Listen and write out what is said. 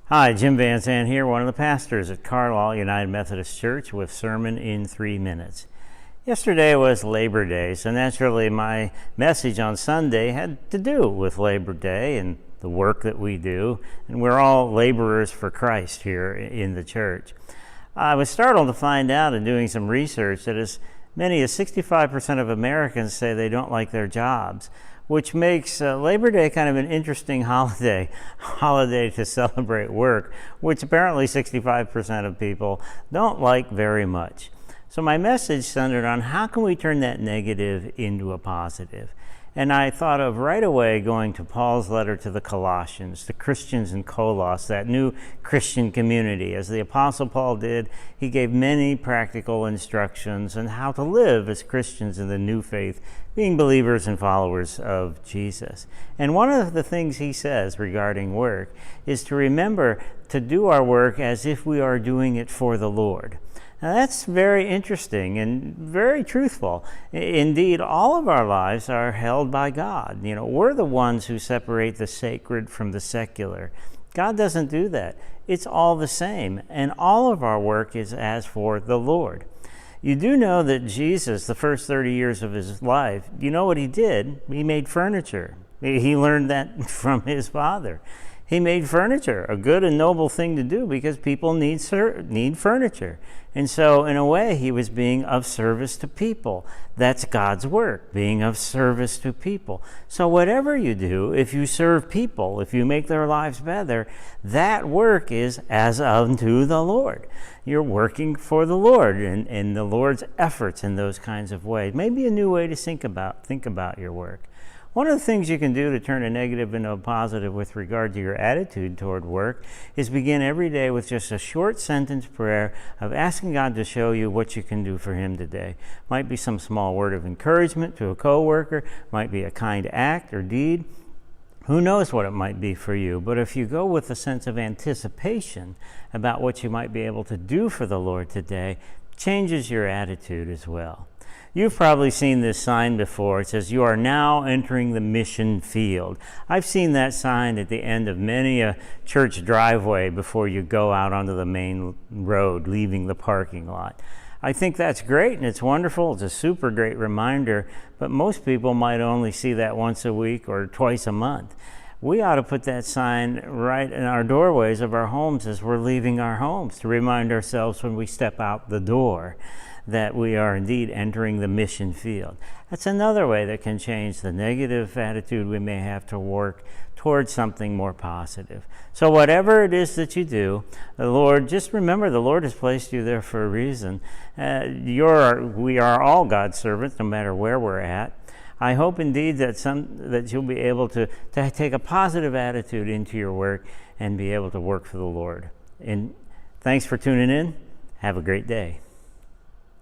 Hi, Jim Van Zandt here, one of the pastors at Carlisle United Methodist Church with Sermon in 3 Minutes. Yesterday was Labor Day, so naturally my message on Sunday had to do with Labor Day and the work that we do, and we're all laborers for Christ here in the church. I was startled to find out in doing some research that as many as 65% of Americans say they don't like their jobs, which makes Labor Day kind of an interesting holiday to celebrate work, which apparently 65% of people don't like very much. So my message centered on how can we turn that negative into a positive. And I thought of right away going to Paul's letter to the Colossians, the Christians in Colossus, that new Christian community. As the Apostle Paul did, he gave many practical instructions on how to live as Christians in the new faith, being believers and followers of Jesus. And one of the things he says regarding work is to remember to do our work as if we are doing it for the Lord. Now that's very interesting and very truthful. Indeed, all of our lives are held by God. We're the ones who separate the sacred from the secular. God doesn't do that. It's all the same, and all of our work is as for the Lord. You do know that Jesus, the first 30 years of his life, you know what he did? He made furniture. He learned that from his Father. He made furniture, a good and noble thing to do because people need furniture. And so, in a way, he was being of service to people. That's God's work, being of service to people. So whatever you do, if you serve people, if you make their lives better, that work is as unto the Lord. You're working for the Lord and the Lord's efforts in those kinds of ways. Maybe a new way to think about your work. One of the things you can do to turn a negative into a positive with regard to your attitude toward work is begin every day with just a short sentence prayer of asking God to show you what you can do for him today. Might be some small word of encouragement to a coworker, might be a kind act or deed. Who knows what it might be for you, but if you go with a sense of anticipation about what you might be able to do for the Lord today, changes your attitude as well. You've probably seen this sign before. It says, "You are now entering the mission field." I've seen that sign at the end of many a church driveway before you go out onto the main road, leaving the parking lot. I think that's great and it's wonderful. It's a super great reminder, but most people might only see that once a week or twice a month. We ought to put that sign right in our doorways of our homes as we're leaving our homes to remind ourselves when we step out the door that we are indeed entering the mission field. That's another way that can change the negative attitude we may have to work towards something more positive. So whatever it is that you do, just remember the Lord has placed you there for a reason. We are all God's servants, no matter where we're at. I hope indeed that you'll be able to take a positive attitude into your work and be able to work for the Lord. And thanks for tuning in. Have a great day.